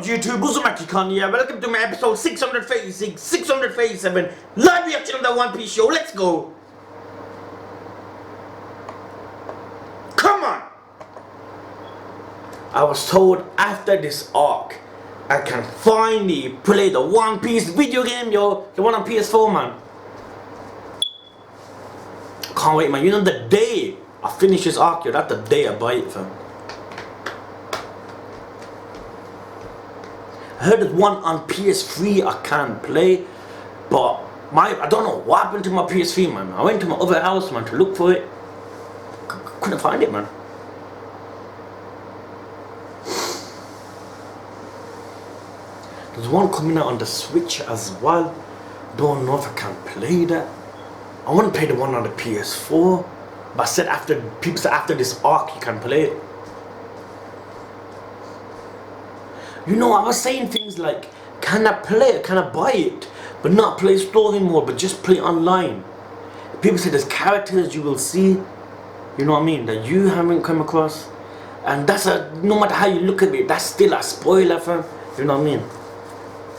up, YouTube? Uzumaki Khan here. Welcome to my episode 636, 637 live reaction of the One Piece show. Let's go. Come on. I was told after this arc, I can finally play the One Piece video game, yo. The one on PS4, man. Can't wait, man. You know, the day I finish this arc, yo, that's the day I buy it, fam. I heard there's one on PS3 I can play, but I don't know what happened to my PS3, man. I went to my other house, man, to look for it. Couldn't find it, man. There's one coming out on the Switch as well. Don't know if I can play that. I want to play the one on the PS4, but I said people said after this arc you can play it. You know, I was saying things like, can I play it, can I buy it, but not play story mode, but just play online. People say there's characters you will see, you know what I mean, that you haven't come across. And that's no matter how you look at it, that's still a spoiler, fam. You know what I mean?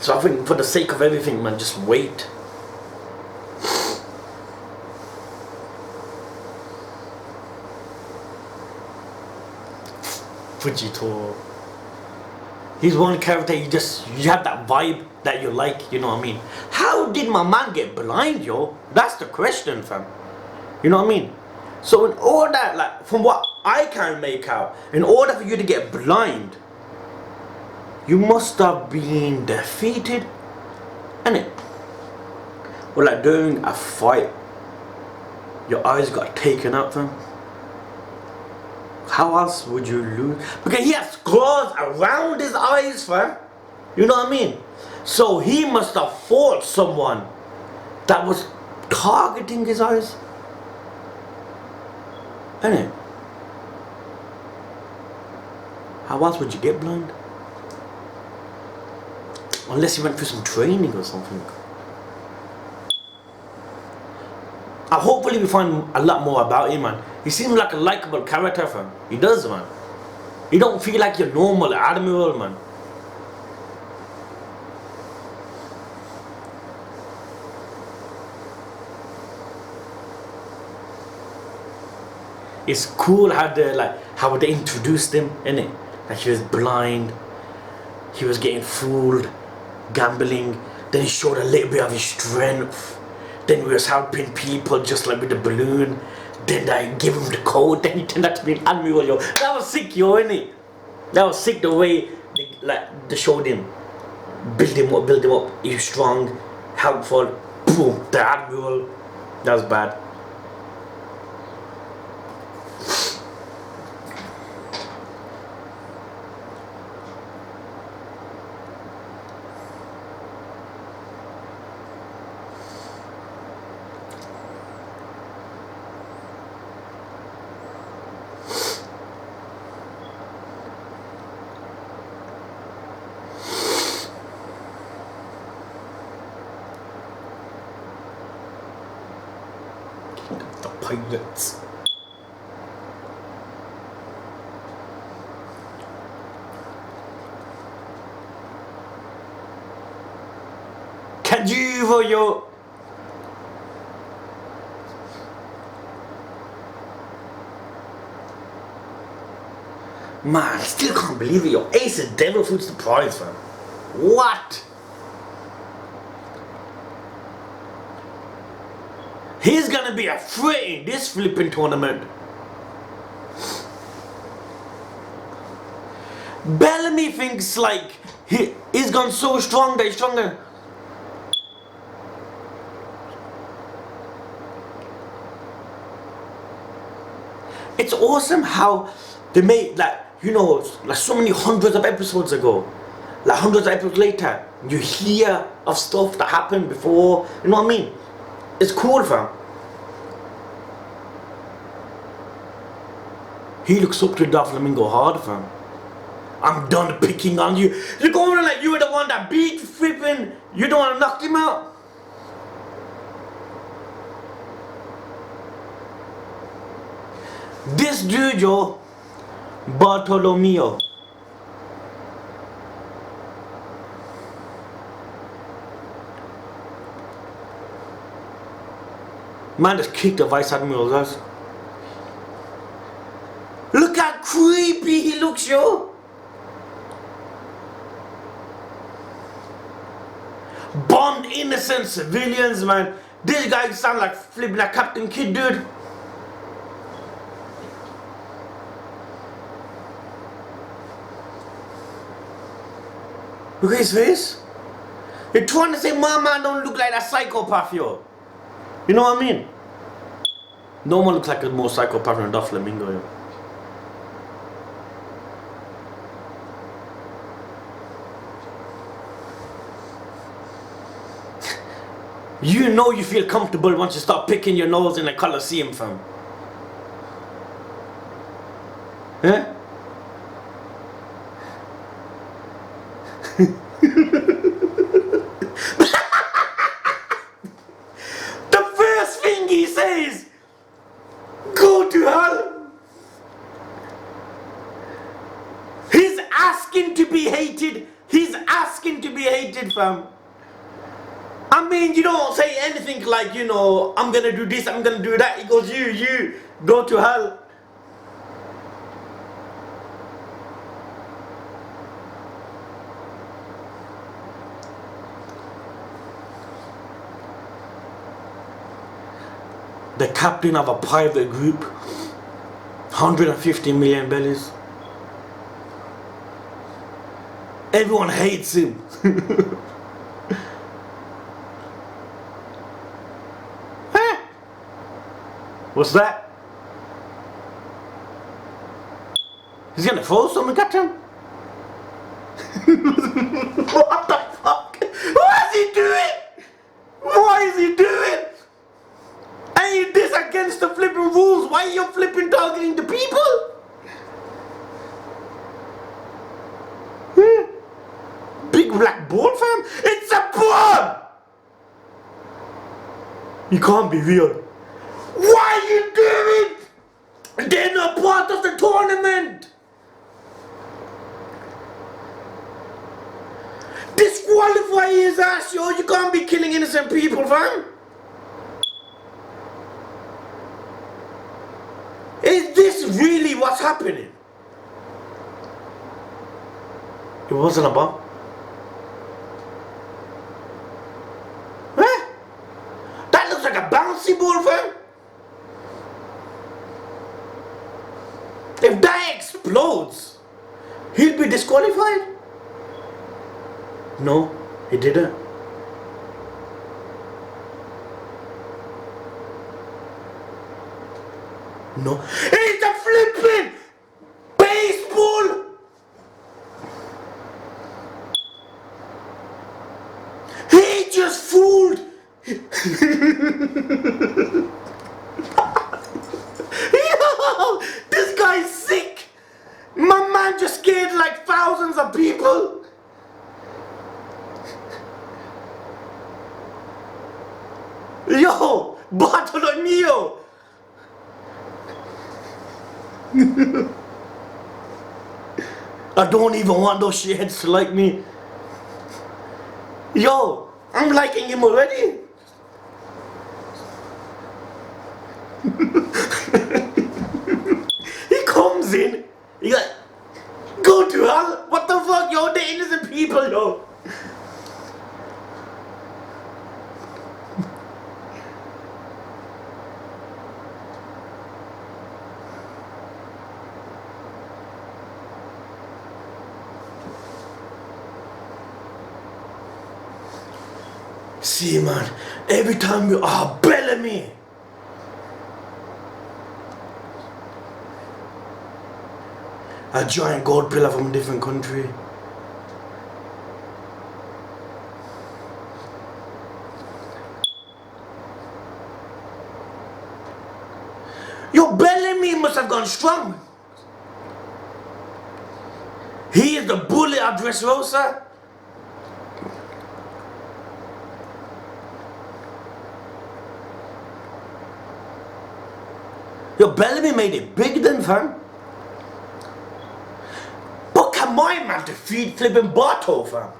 So I think for the sake of everything, man, just wait. Fujito. He's one character you have that vibe that you like, you know what I mean? How did my man get blind, yo? That's the question, fam. You know what I mean? So in order, like, from what I can make out, in order for you to get blind, you must have been defeated, innit? Or like during a fight, your eyes got taken out, fam. How else would you lose? Because he has claws around his eyes, fam. You know what I mean? So he must have fought someone that was targeting his eyes. Innit? How else would you get blind? Unless you went through some training or something. Hopefully we find a lot more about him, man. He seems like a likable character, fam. He does, man. He don't feel like your normal admiral, man. It's cool how they introduced him, innit? Like he was blind, he was getting fooled, gambling. Then he showed a little bit of his strength. Then he was helping people just like with the balloon. Then I give him the code. Then he turned out to be an admiral, yo. That was sick, yo, innit? That was sick the way they showed him. Build him up. He was strong, helpful. Boom, the admiral. That was bad. The pirates. Kajuvo, yo. Man, I still can't believe it, yo. Ace is devil fruits the prize, fam. What? He's gonna be a threat in this flipping tournament. Bellamy thinks like he's gone so strong that he's stronger. It's awesome how they made, like, you know, like so many hundreds of episodes ago, like hundreds of episodes later, you hear of stuff that happened before. You know what I mean? It's cool, fam. He looks up to Bartolomeo hard, fam. I'm done picking on you. You're going like you were the one that beat flipping. You don't want to knock him out. This dude, yo, Bartolomeo, Man just kicked the Vice Admiral's ass. Look how creepy he looks, yo. Bombed innocent civilians, man. This guy sound like flipping like Captain Kidd, dude. Look at his face. You're trying to say my man don't look like that psychopath, yo. You know what I mean? No one looks like a more psychopath than Duff Flamingo, yo. You know you feel comfortable once you start picking your nose in the Coliseum, fam. Huh? The first thing he says, go to hell. He's asking to be hated. He's asking to be hated, fam. I mean, you don't say anything like, you know, I'm gonna do this, I'm gonna do that. He goes, you, go to hell. The captain of a private group, 150 million bellies. Everyone hates him. What's that? He's gonna throw something at him? What the fuck? What is he doing? What is he doing? Ain't this against the flipping rules? Why are you flipping targeting the people? Big black ball, fam? It's a bomb! You can't be real. Why are you doing it? They're not part of the tournament. Disqualify his ass, yo. You can't be killing innocent people, fam. Is this really what's happening? It wasn't a bomb. Huh? That looks like a bouncy ball, fam. If that explodes, he'll be disqualified. No, he didn't. No, it's a flipping baseball. He just fooled. Yo, this guy's sick. My man just scared like thousands of people. Yo, Bartolomeo. I don't even want those shitheads to like me. Yo, I'm liking him already. He comes in, he like, go to hell. What the fuck, yo? They're innocent people, yo. See, man, every time you are Bellamy. A giant gold pillar from a different country. Your Bellamy must have gone strong. He is the bully of Dressrosa. Your Bellamy made it big then, fam. But can my man defeat flipping Barto, fam?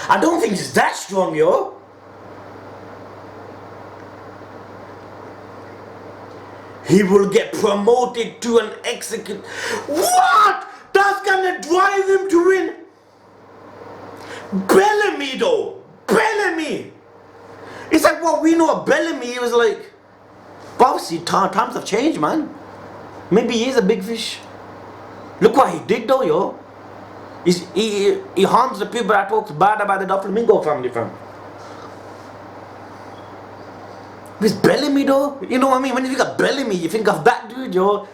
I don't think he's that strong, yo. He will get promoted to an executive. What? That's gonna drive him to win. Bellamy though. Bellamy. It's like what we know of Bellamy. It was like, obviously times have changed, man. Maybe he is a big fish. Look what he did though, yo. He harms the people that talks bad about the Bartolomeo family, fam. This Bellamy though, you know what I mean? When you think of Bellamy, you think of that dude, yo.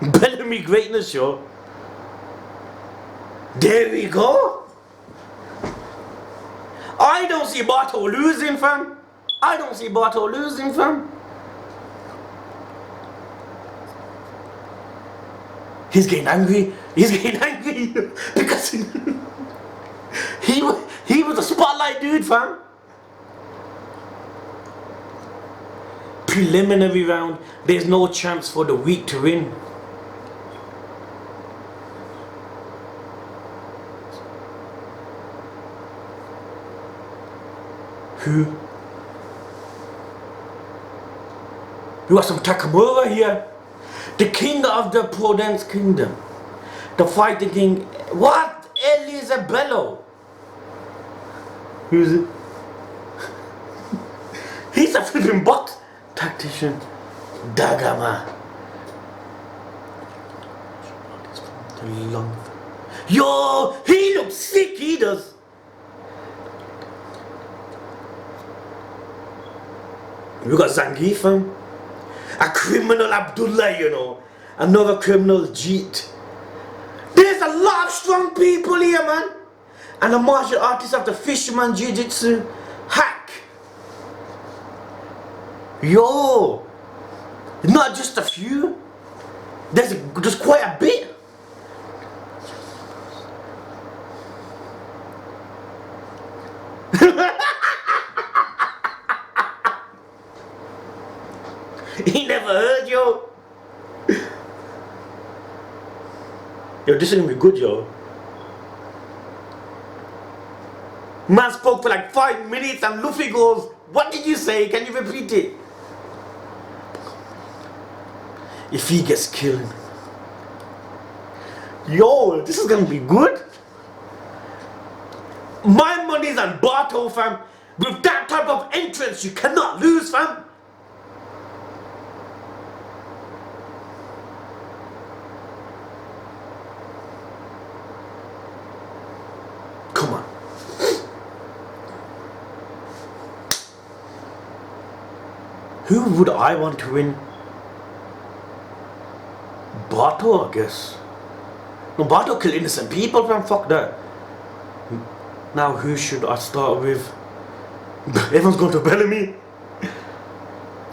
Bellamy greatness, yo. There we go. I don't see Barto losing, fam. I don't see Barto losing, fam. He's getting angry. He's getting angry because he was a spotlight dude, fam. Preliminary round, there's no chance for the weak to win. Who? You got some Takamura here. The king of the Prudence kingdom. The fighting king. What? Elisabello. Who's it? He's a flipping box tactician. Dagama. Yo, he looks sick, he does. We got Zangief, fam. A criminal Abdullah, you know. Another criminal Jeet. There's a lot of strong people here, man. And the martial artist of the fisherman jiu-jitsu. Hack. Yo. Not just a few. There's quite a bit. He never heard, yo. Yo, this is gonna be good, yo. Man spoke for like 5 minutes and Luffy goes, what did you say? Can you repeat it? If he gets killed. Yo, this is gonna be good. My money's on Barto, fam. With that type of entrance, you cannot lose, fam. Come on. Who would I want to win? Barto, I guess. No, Barto kill innocent people, fam. Fuck that. Now who should I start with? Everyone's going to Bellamy.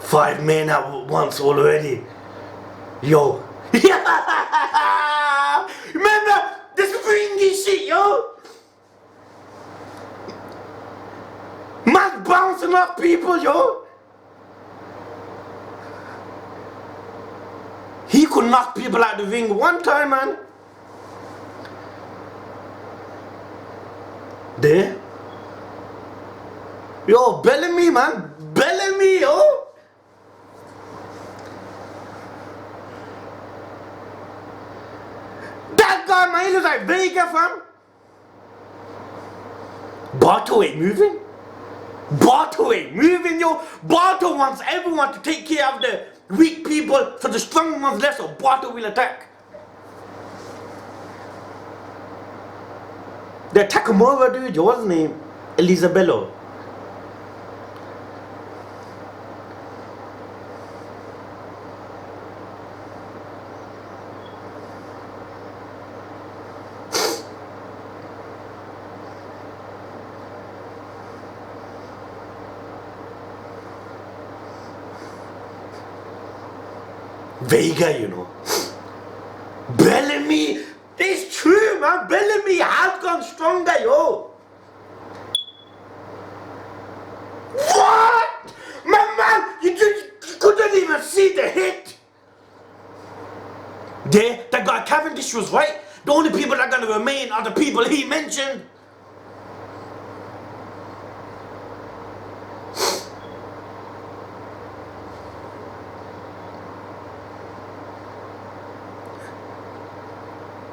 5 men at once already. Yo. Remember this springy shit, yo. Man bouncing off people, yo. He could knock people out the ring one time, man. There. Yo, Bellamy, man. Bellamy, yo. That guy, man, he looks like Vega, fam. Barto ain't moving. Barto ain't moving, yo. Barto wants everyone to take care of the weak people so the strong ones less, so Barto will attack. The Takamura dude, what's his name? Elisabello. Vega, you know. Bellamy, it's true, man. Bellamy has gone stronger, yo. What? Man, you couldn't even see the hit. There, that guy Cavendish was right. The only people that are going to remain are the people he mentioned.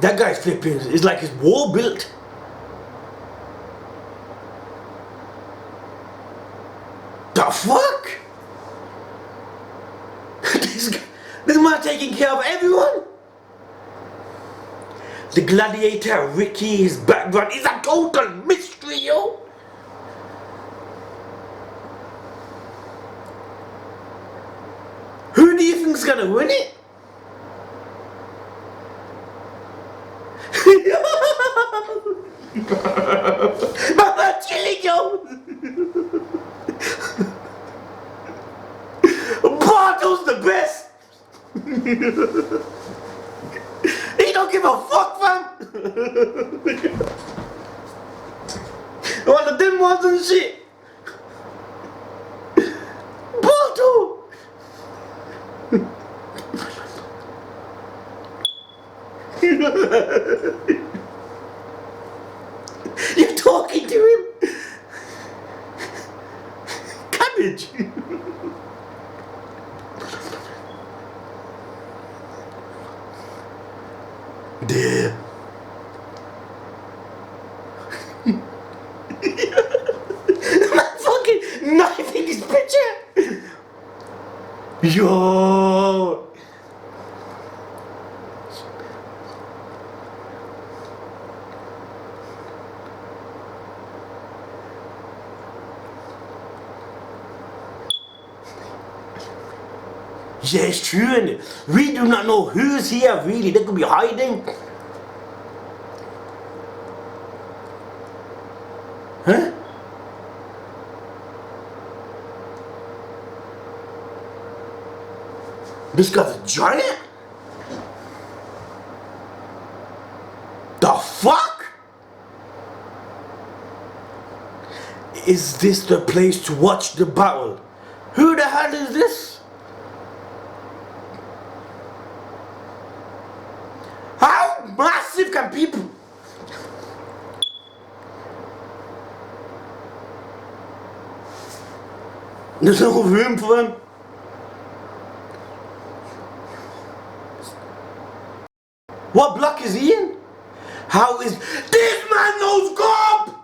That guy's flipping. It's like his wall built. The fuck? This man taking care of everyone. The gladiator, Ricky, his background is a total mystery, yo. Who do you think's gonna win it? I'm chilling, yo. Barto's the best. He don't give a fuck, fam. One of them ones and shit. Barto. You're talking to him. Cabbage. There. I'm fucking knifing this picture. Yo. Yeah, it's true, and we do not know who's here really. They could be hiding. Huh? This guy's a giant? The fuck? Is this the place to watch the battle? Who the hell is this? How massive can people? There's no room for them. What block is he in? How is this man knows GOP?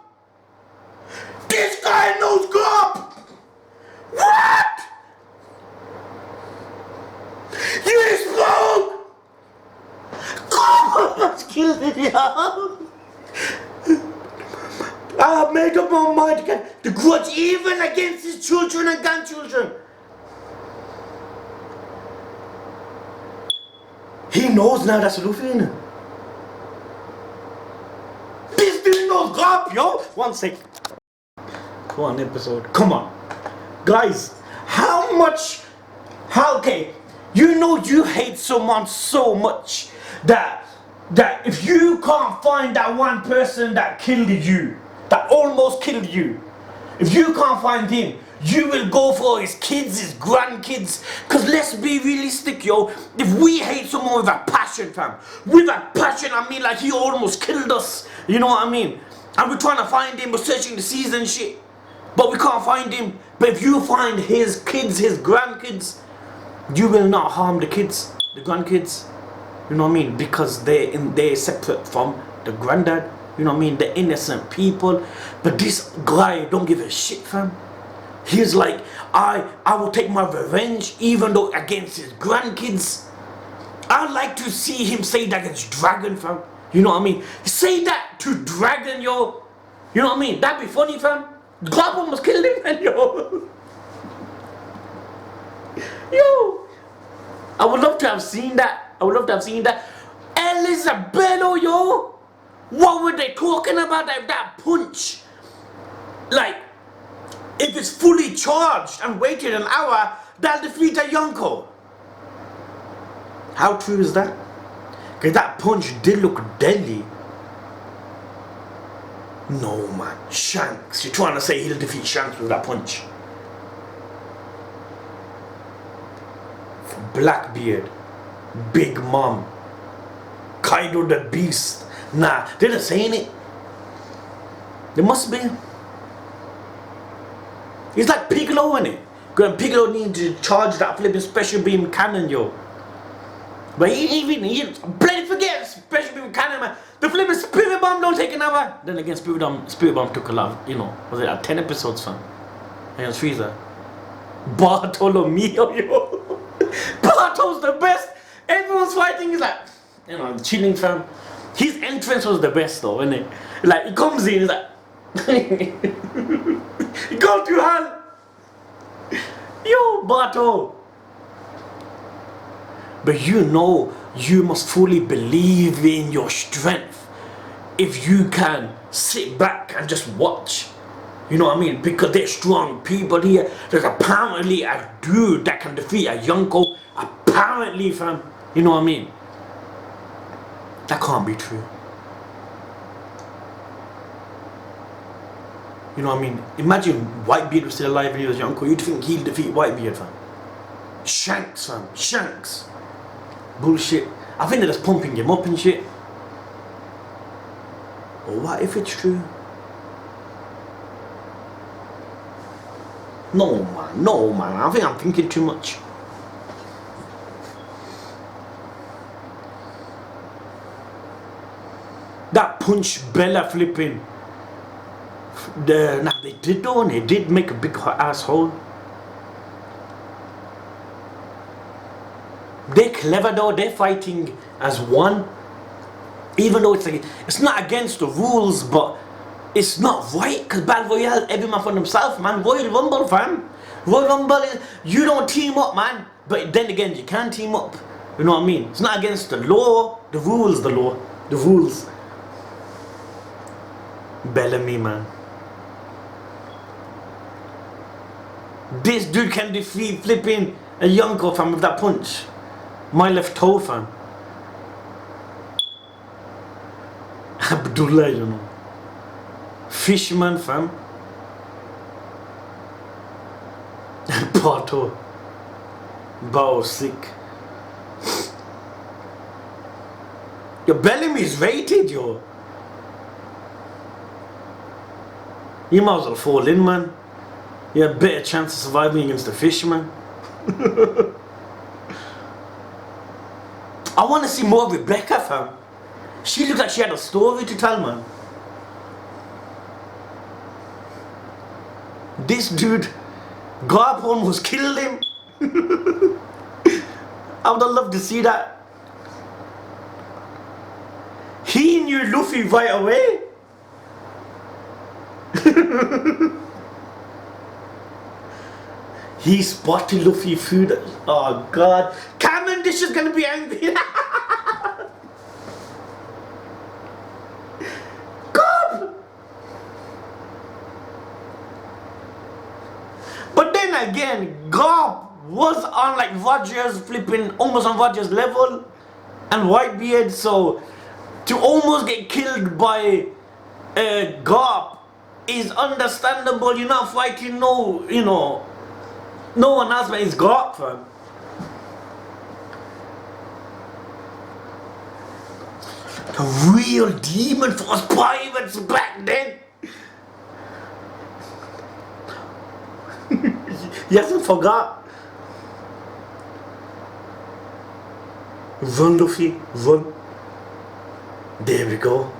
This guy knows GOP. What? You explode! God, let's kill him. I have made up my mind again to grudge even against his children and grandchildren. He knows now that's Luffy, innit? This dude knows GOP, yo! 1 sec. Come on, episode. Come on. Guys, okay, you know you hate someone so much that if you can't find that one person that killed you, that almost killed you, if you can't find him, you will go for his kids, his grandkids. Cause let's be realistic, yo. If we hate someone with a passion, fam, with a passion, I mean like he almost killed us. You know what I mean? And we're trying to find him, we're searching the seas and shit, but we can't find him. But if you find his kids, his grandkids, you will not harm the kids, the grandkids. You know what I mean? Because they're separate from the granddad. You know what I mean? They're innocent people. But this guy don't give a shit, fam. He's like, I will take my revenge, even though against his grandkids. I'd like to see him say that against Dragon, fam. You know what I mean? Say that to Dragon, yo. You know what I mean? That'd be funny, fam. God almost killed him, man, yo. Yo. I would love to have seen that. I would love to have seen that. Elizabeth, yo. What were they talking about? That punch? Like, if it's fully charged and waited an hour, that'll defeat a Yonko. How true is that? Because that punch did look deadly. No, man. Shanks. You're trying to say he'll defeat Shanks with that punch? Blackbeard. Big Mom. Kaido the Beast. Nah, they're not saying it. There must be. It's like Piccolo, innit? Because Piccolo needs to charge that flipping special beam cannon, yo. But he bloody forget special beam cannon panic, man. The flipping Spirit Bomb don't take another. Then again, Spirit Bomb took a lot of, was it 10 episodes, fam? Against Frieza. Bartolomeo, yo. Barto's the best. Everyone's fighting. He's like, chilling, fam. His entrance was the best, though, isn't it? Like, he comes in, he's like, go to hell. Yo, Barto. But you must fully believe in your strength if you can sit back and just watch. You know what I mean? Because they're strong people here. There's apparently a dude that can defeat a Yonko. Apparently, fam. You know what I mean? That can't be true. You know what I mean? Imagine Whitebeard was still alive and he was Yonko. You'd think he'll defeat Whitebeard, fam. Shanks, fam. Shanks. Bullshit. I think they're just pumping him up and shit. Or what if it's true? No man, I think I'm thinking too much. That punch Bella flipping. They did though, they did make a big asshole. They're clever though, they're fighting as one. Even though it's not against the rules, but it's not right, because Battle Royale, every man for themselves, man. Royal Rumble, fam. Royal Rumble is, you don't team up, man. But then again, you can team up. You know what I mean? It's not against the law, the rules, the rules. Bellamy, man. This dude can defeat flipping a Yonko, fam, with that punch. My left toe, fam. Abdullah, Fishman, fam. Barto. Bao sick. Your Bellamy is rated, yo. You might as well fall in, man. You have a better chance of surviving against the Fishman. I want to see more of Rebecca, fam. She looked like she had a story to tell, man. This dude, Garp almost killed him. I would have loved to see that. He knew Luffy right away. He spotted Luffy through the... Oh god. Cavendish is gonna be angry. God. But then again, Garp was on like Rogers, flipping almost on Rogers level, and Whitebeard, so to almost get killed by Garp is understandable. You're not fighting no one else but it's Garp, fam. The real Demon Force pirates back then. He hasn't forgot. Run, Luffy, run. There we go.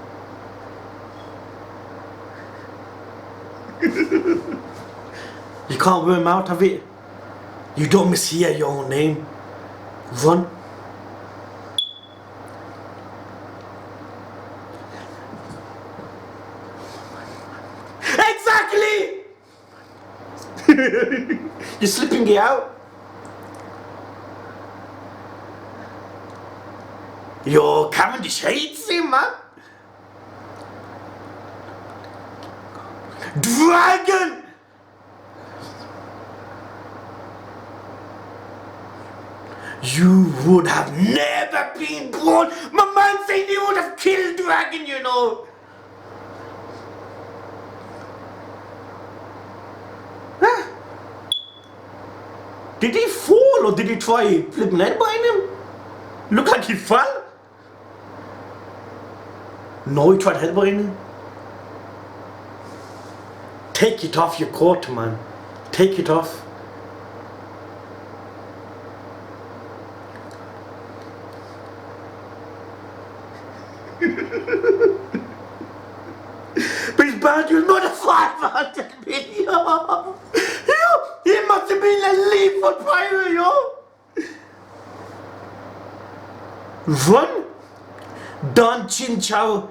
You can't wear him out of it. You don't mishear your own name. Run. Exactly! You're slipping it out. Yo, Cavendish hates him, man. Dragon! You would have never been born. My man said you would have killed Dragon, you know. Huh? Did he fall or did he try flipping headbutting him? Look like he fell. No, he tried headbutting him. Take it off your coat, man. Take it off. bad, you another 500 million. Yo, he must have been a lethal pirate, yo. Run, Don Chin Chow.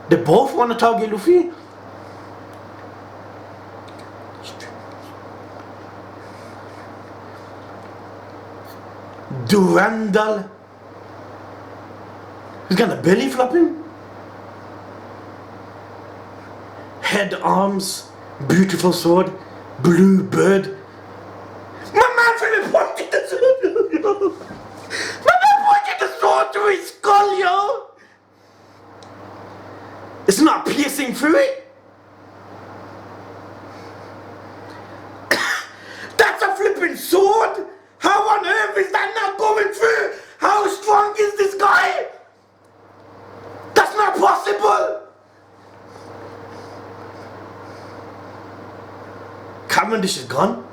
They both want to target Luffy. Durandal. He's got a belly flopping. Head, arms, beautiful sword, blue bird. My man finna pointed the sword. My man pointed the sword to his skull, yo. It's not piercing through it. That's a flipping sword. How on earth is that not going through? How strong is this guy? That's not possible. Cavendish is gone.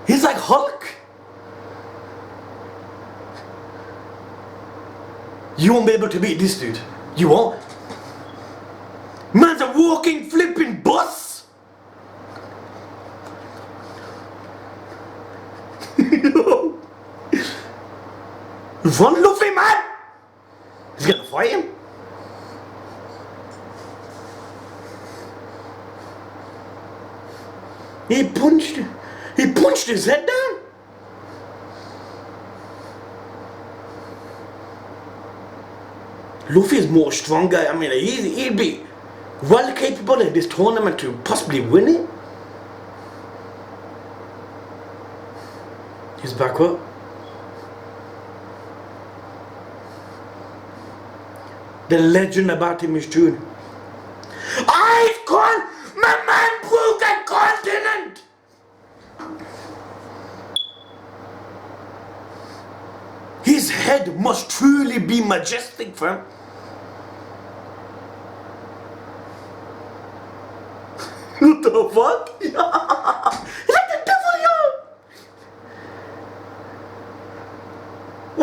He's like Hulk. You won't be able to beat this dude. You won't. Man's a walking flipping bus. Run, Luffy, man. He's gonna fight him. He punched his head down. Luffy is more stronger. I mean, he'd be well capable in this tournament to possibly win it. He's back up. The legend about him is true. I've gone! My man broke a continent! His head must truly be majestic, fam. What the fuck? He's like the devil, yo!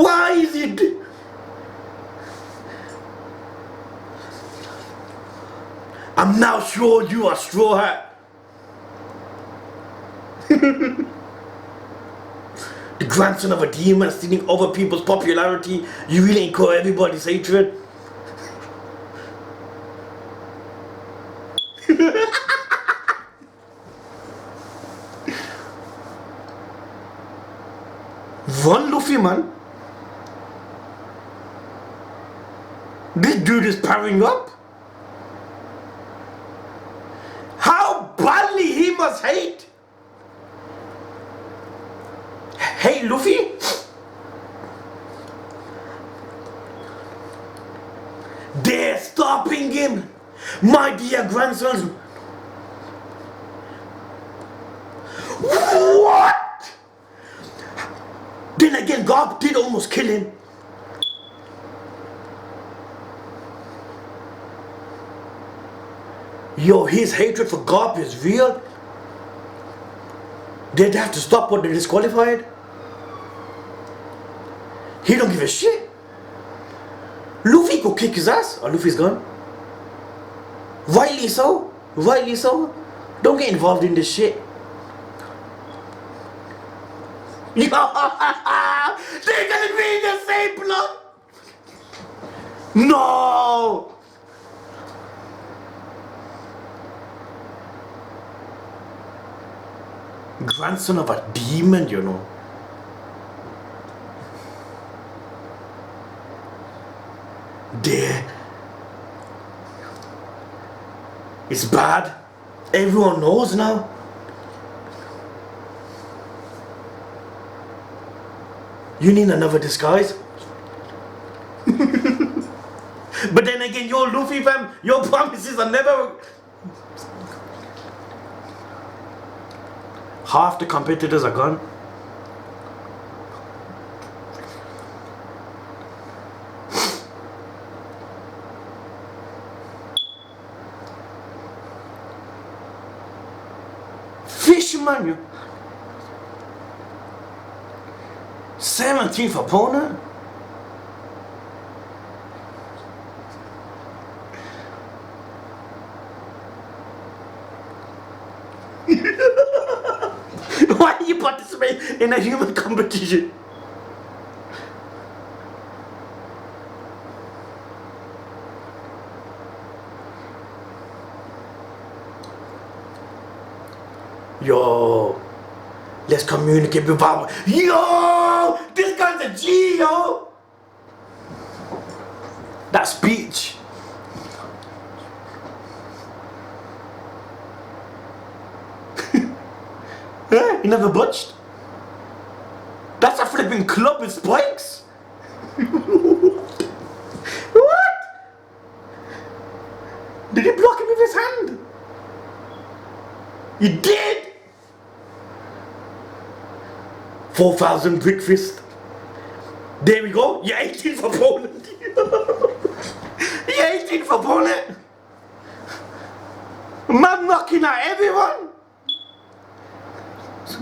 Why is he... I'm now sure you are Straw Hat. The grandson of a demon stealing over people's popularity. You really ain't caught everybody's hatred. Run, Luffy, man. This dude is powering up. How badly he must hate. Hey, Luffy. They're stopping him. My dear grandsons. What? Then again, God did almost kill him. Yo, his hatred for Garp is real. They'd have to stop what they disqualified. He don't give a shit. Luffy could kick his ass. Oh, Luffy's gone. Rightly so. Rightly so. Don't get involved in this shit. They're gonna be in the same blood. No. Grandson of a demon, you know. There. It's bad. Everyone knows now. You need another disguise. But then again, your Luffy fam, your promises are never... Half the competitors are gone. Fishman, 17th opponent. in a human competition. Yo, let's communicate with our. Yo, this guy's a G, yo. That speech. Yeah, he never budged. That's a flipping club with spikes. What? Did he block him with his hand? He did. 4,000 brick fist. There we go. You're 18th opponent. You're 18th opponent. Man knocking at everyone.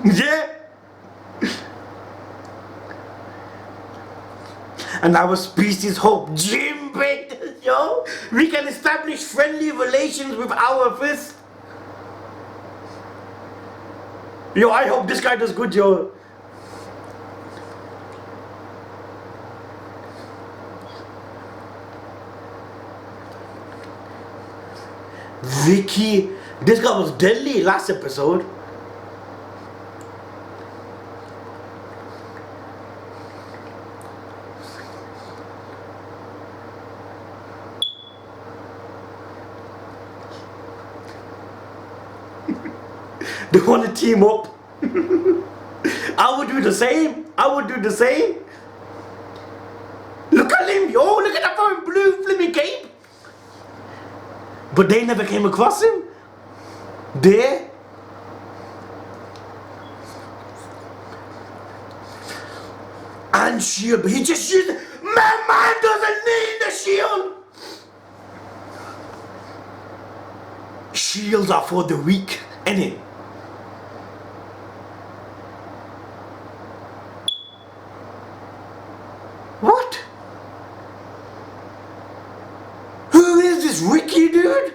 Yeah. And our species hope gym breakers, yo. We can establish friendly relations with our fist. Yo, I hope this guy does good, yo. Vicky, this guy was deadly last episode. They want to team up. I would do the same. I would do the same. Look at him, yo. Look at that fucking blue flipping cape. But they never came across him. There. And shield, but he just used it. Man doesn't need the shield. Shields are for the weak, innit? What? Who is this Ricky dude?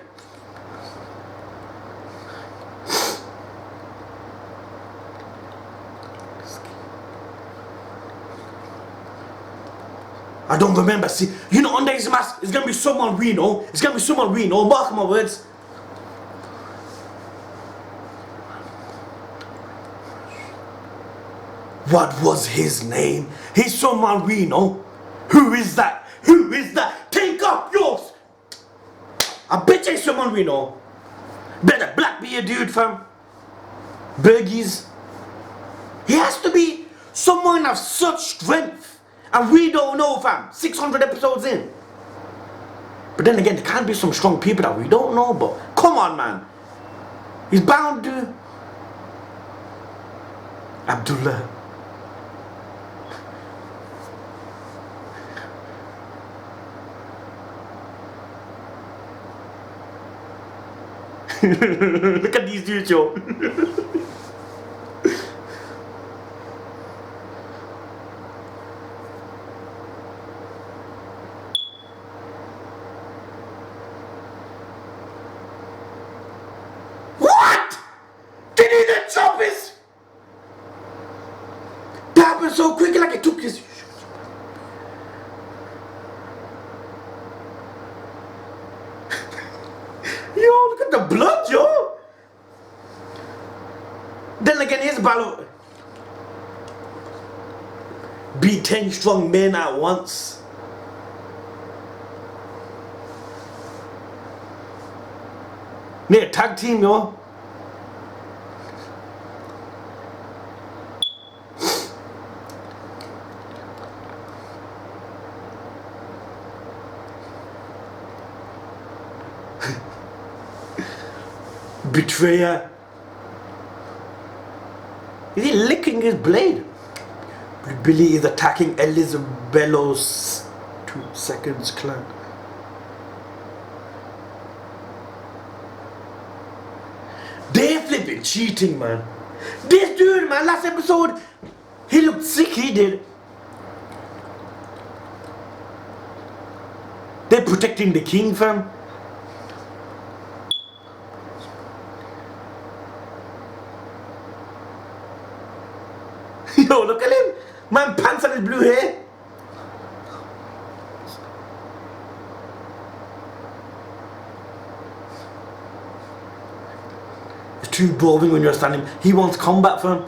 I don't remember. See, you know, under his mask, it's gonna be someone we know. It's gonna be someone we know. Mark my words. What was his name? He's someone we know. Who is that? Who is that? Take up yours. I bet you someone we know. Better black beard dude, fam. Bergies. He has to be someone of such strength. And we don't know, fam. 600 episodes in. But then again, there can be some strong people that we don't know, but come on, man. He's bound to. Abdullah. Look at these dudes, yo. What? Did he the choppers? That happened so quick, like it took his. Yo, look at the blood, yo. Then again, his battle. Beat 10 strong men at once. They're a tag team, yo. Betrayer. Is he licking his blade? Billy is attacking Elizabelo's 2 seconds clan. They're flipping cheating, man. This dude, man, last episode, he looked sick, he did. They're protecting the king, fam. too boring when you're standing. He wants combat, fam.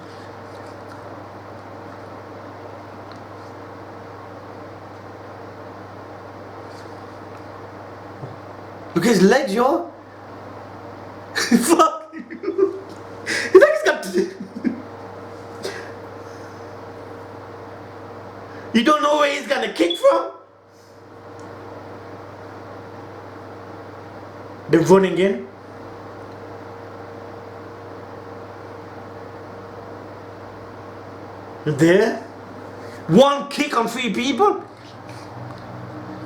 Look at his legs, yo. Fuck. His legs got. You don't know where he's gonna kick from? They're running in. There. One kick on 3 people.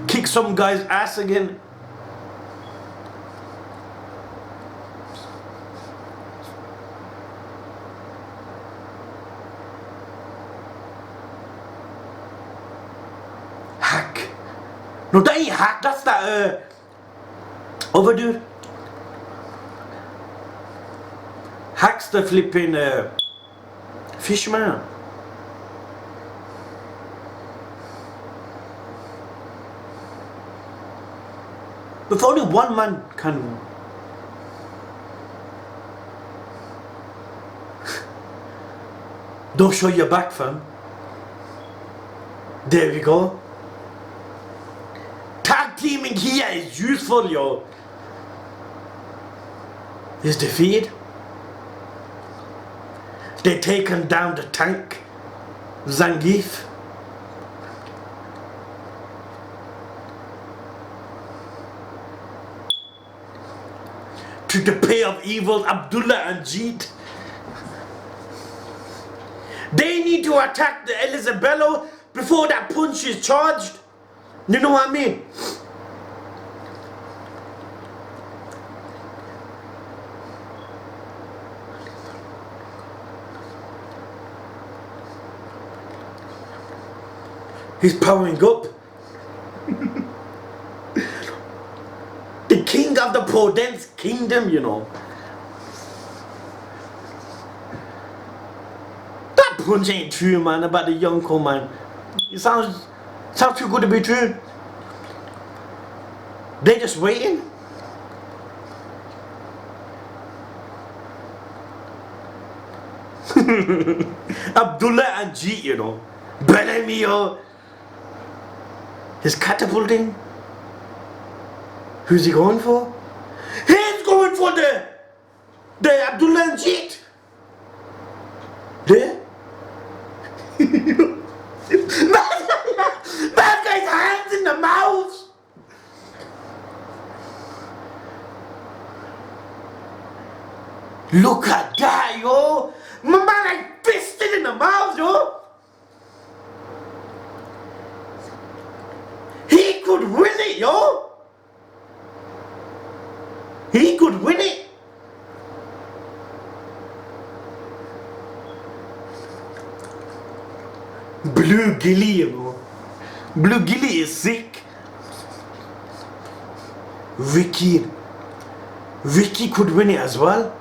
Kick some guy's ass again. Hack. No, that ain't Hack. That's that other dude. Hack's the flipping fishman. If only one man can. Don't show your back, fam. There we go. Tag teaming here is useful, yo. He's defeated. They taken down the tank, Zangief. To the pair of evils, Abdullah and Jeet. They need to attack the Elisabello before that punch is charged. You know what I mean? He's powering up. The king of the Podence kingdom, you know. That punch ain't true, man, about the Yonko, man. It sounds too good to be true. They just waiting. Abdullah and Jeet, you know. Bartolomeo. He's catapulting. Who's he going for? He's going for the Abdullah and Jeet. There? That guy's hands in the mouth. Look at that, yo. My man like fisted in the mouth, yo. He could win it, yo. He could win it. Blue Gilly, you know. Blue Gilly is sick. Ricky could win it as well.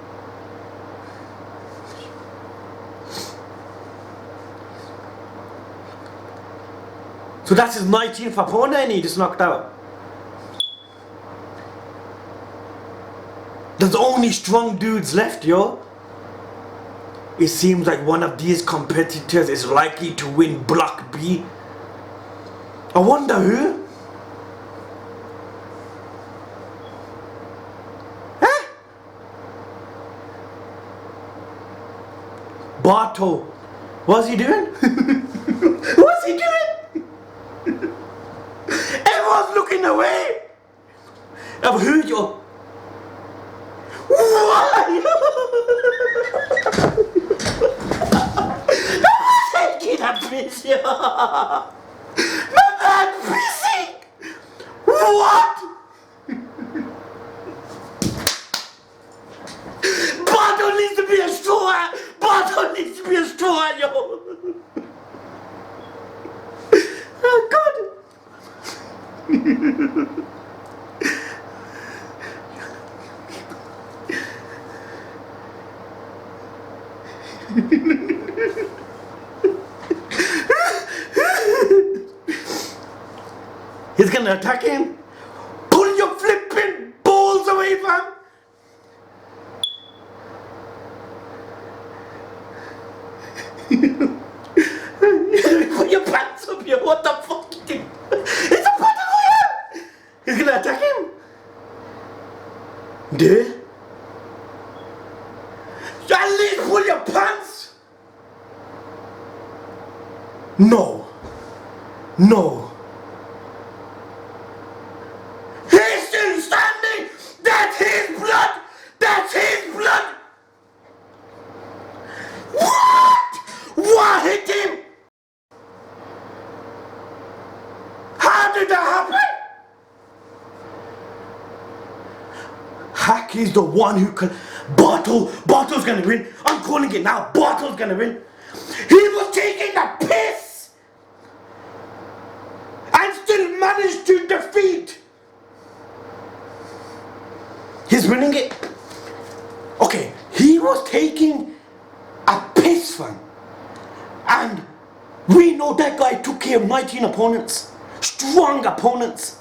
So that's his 19th opponent and he just knocked out. There's only strong dudes left, yo. It seems like one of these competitors is likely to win Block B. I wonder who? Huh? Barto. What's he doing? What's he doing? Everyone's looking away. I've heard you. Why? Get up, bitch. My man busy. What? Barto needs to be a straw. Barto needs to be a straw, yo. Oh, God. He's gonna attack him. Pull your flipping balls away, fam. Yo, what the fuck you think? It's a battle royale! He's gonna attack him? Dude? At least pull your pants! No. No. He's still standing! That's his blood! That's his blood! What? What hit him? How did that happen? Hack is the one who can... Bartle's gonna win. I'm calling it now. Bartle's gonna win. He was taking the piss and still managed to defeat. He's winning it. Okay, he was taking a piss, fam. And we know that guy took care of 19 opponents. Strong opponents.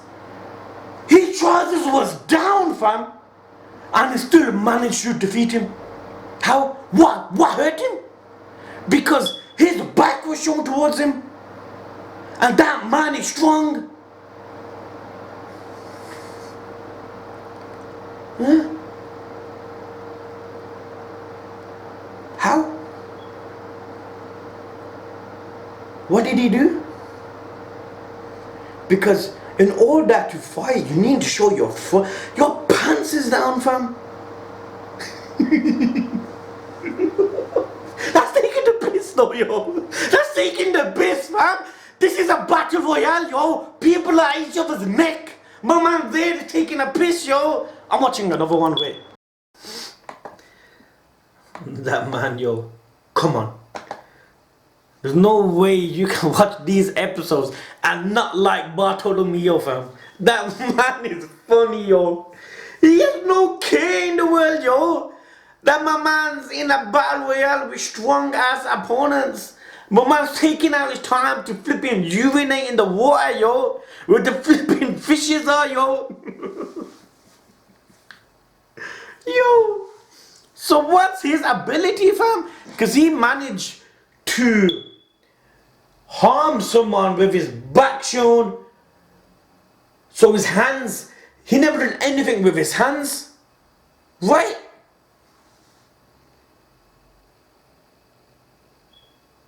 His trousers was down, fam. And he still managed to defeat him. How? What hurt him? Because his back was shown towards him. And that man is strong. Huh? How? What did he do? Because in order to fight, you need to show your pants is down, fam. That's taking the piss, though, yo. That's taking the piss, fam. This is a battle royale, yo. People are at each other's neck. My man there is taking a piss, yo. I'm watching another one, wait. That man, yo. Come on. There's no way you can watch these episodes and not like Bartolomeo, fam. That man is funny, yo. He has no care in the world, yo. That my man's in a battle royale with strong ass opponents. My man's taking out his time to flipping urinate in the water, yo. With the flipping fishes are, yo. Yo. So what's his ability, fam? Because he managed to harm someone with his back shown. So his hands, he never did anything with his hands. Right?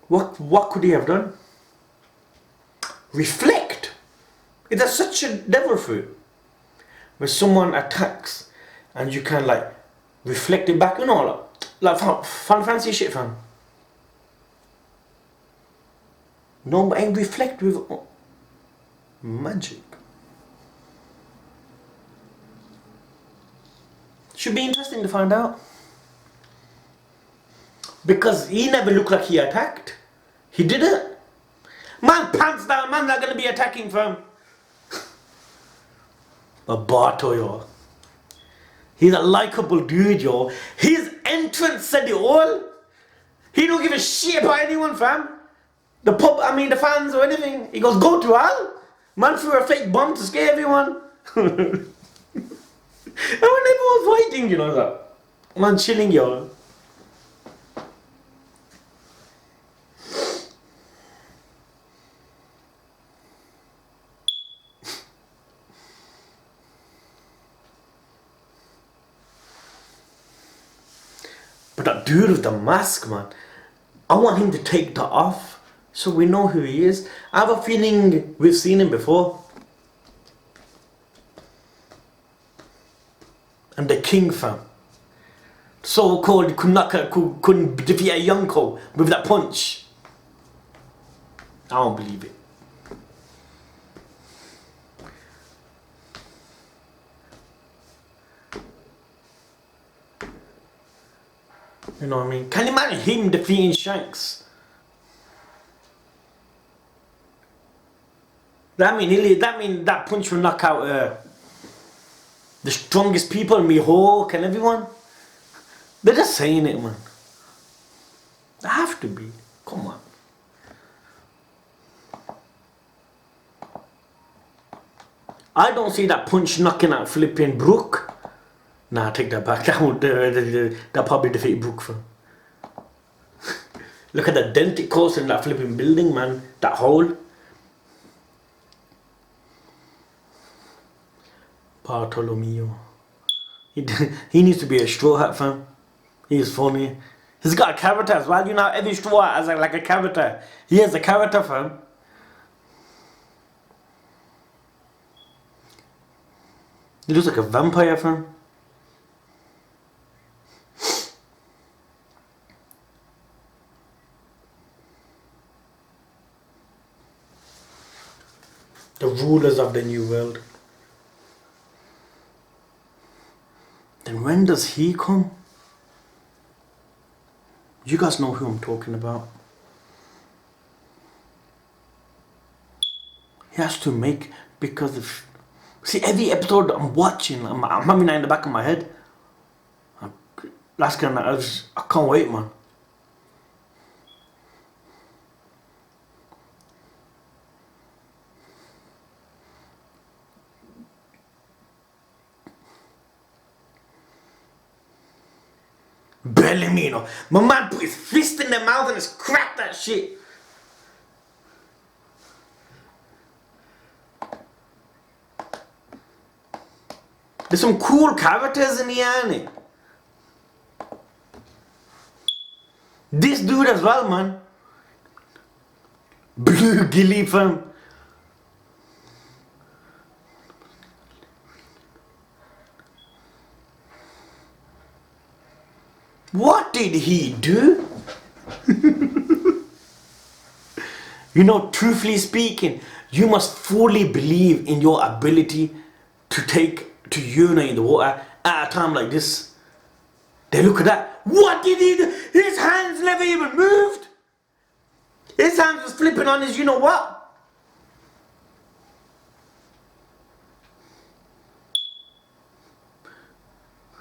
What could he have done? Reflect. It's such a devil fruit. When someone attacks and you can like reflect it back, you know, like fun fancy shit, fam. No, but ain't reflect with magic. Should be interesting to find out. Because he never looked like he attacked. He didn't. Man, pants down, man, not gonna be attacking, fam. But Barto, yo. He's a likable dude, yo. His entrance said it all. He don't give a shit about anyone, fam. The fans or anything. He goes, go to hell. Man threw a fake bomb to scare everyone. And when everyone's fighting, you know that. Man chilling, yo. But that dude with the mask, man, I want him to take that off so we know who he is. I have a feeling we've seen him before. And the king, fam. So-called couldn't defeat a Yonko with that punch. I don't believe it. You know what I mean? Can you imagine him defeating Shanks? That mean that punch will knock out the strongest people, Mihawk and everyone. They're just saying it, man. They have to be. Come on. I don't see that punch knocking out flipping Brook. Nah, take that back. That probably defeat Brook for. Look at the dent it caused in that flipping building, man. That hole. Bartolomeo. He needs to be a straw hat fam. He's funny. He's got a character as well. You know, every straw hat has like a character. He has a character fam. He looks like a vampire fam. The rulers of the new world. Then when does he come? You guys know who I'm talking about. He has to make, because if, see, every episode I'm watching, I'm having that in the back of my head. Last kind of, I can't wait, man. Bartolomeo, my man put his fist in their mouth and just cracked that shit. There's some cool characters in here, ain't it? This dude as well, man. Blue Gilly fam. What did he do? You know, truthfully speaking, you must fully believe in your ability to urinate in the water at a time like this. They look at that. What did he do? His hands never even moved. His hands was flipping on his, you know what?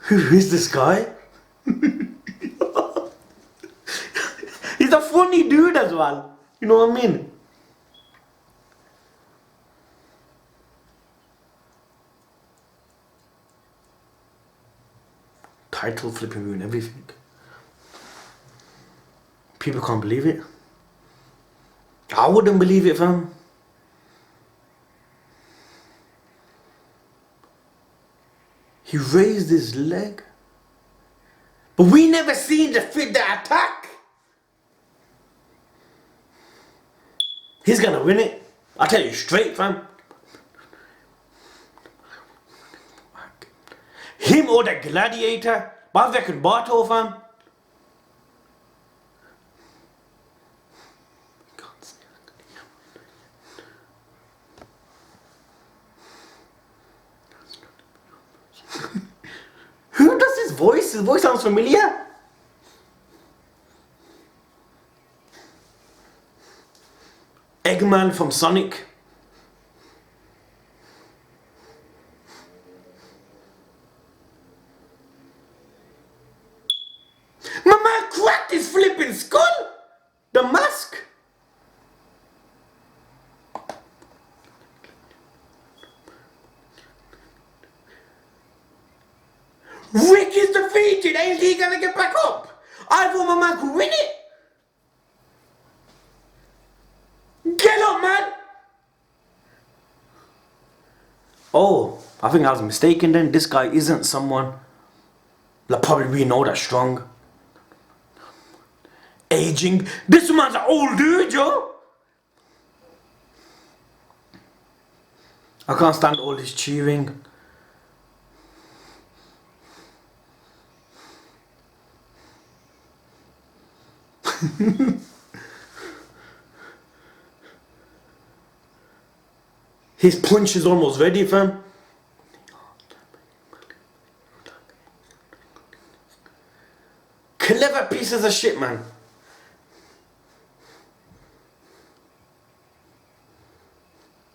Who is this guy? He's a funny dude as well. You know what I mean? Title flipping ruin everything. People can't believe it. I wouldn't believe it, fam. He raised his leg. But we never seen the attack. He's gonna win it. I tell you straight, fam. Him or the gladiator. But I reckon Barto, fam. Who does his voice? His voice sounds familiar. Eggman from Sonic. My man cracked his flipping skull. The mask. Rick is defeated. Ain't he gonna get back up? I thought my man could win it. Get up, man. Oh, I think I was mistaken then. This guy isn't someone that probably we know that's strong. Aging. This man's an old dude, yo. I can't stand all this cheering. His punch is almost ready, fam. Clever pieces of shit, man.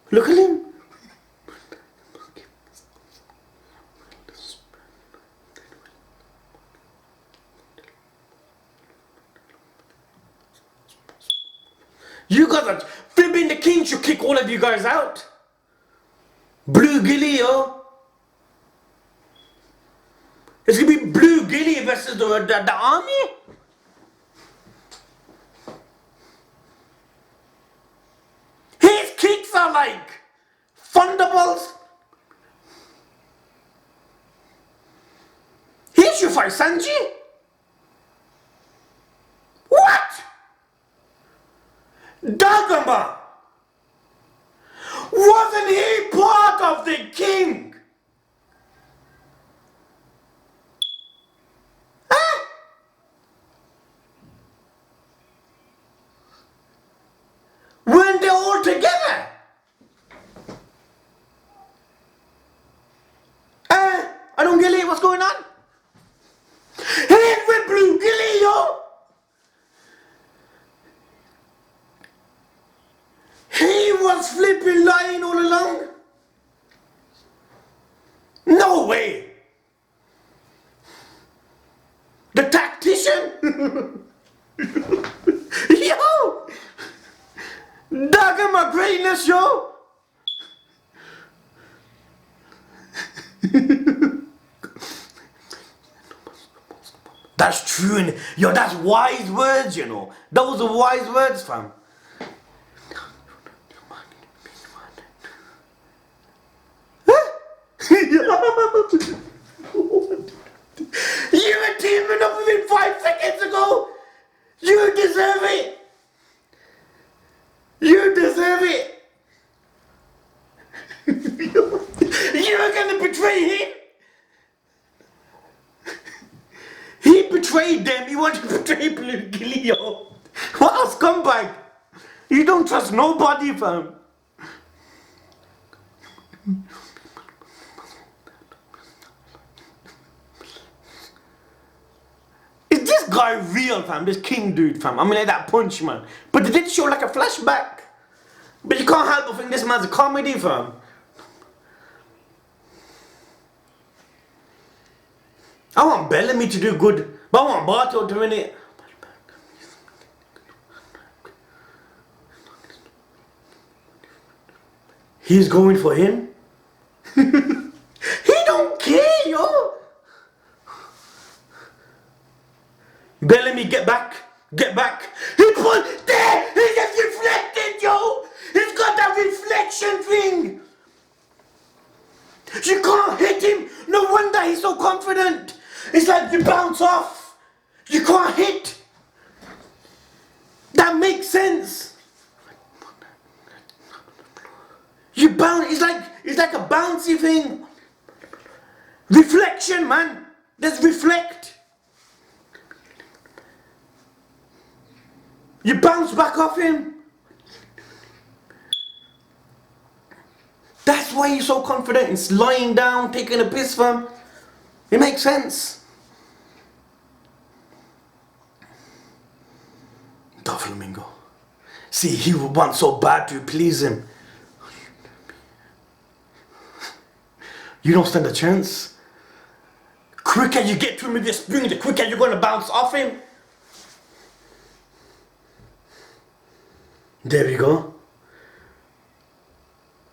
Look at him. You guys are flipping the king should kick all of you guys out. Blue Gilly, yo. It's gonna be Blue Gilly versus the army. His kicks are like thunderbolts. sacrifice Sanji? What? Dagama! Wasn't he part of the king? Huh? Weren't they all together? I don't get it. What's going on? He's with Blue Gilly, yo! He was flipping lying all along. No way. The tactician. Yo. Dagger my greatness, yo. That's true, and yo, that's wise words, you know. Those are wise words, fam. You were teaming up with him 5 seconds ago. You deserve it. You deserve it. You were gonna betray him. He betrayed them. He wanted to betray Blue Gilio. What a scumbag. You don't trust nobody, fam. Is this guy real, fam? This king dude, fam? I mean, like that punch, man. But they did show like a flashback. But you can't help but think this man's a comedy, fam. I want Bellamy to do good, but I want Barto to win it. He's going for him. He don't care, yo. Bellamy, get back. Get back. He pulled there. He just reflected, yo. He's got that reflection thing. You can't hit him. No wonder he's so confident. It's like you bounce off. You can't hit. That makes sense. You bounce. It's like a bouncy thing. Reflection, man. Let's reflect. You bounce back off him. That's why he's so confident. It's lying down, taking a piss, fam. It makes sense. Bartolomeo. See, he would want so bad to please him. You don't stand a chance. Quicker you get to him with your spring, the quicker you're going to bounce off him. There we go.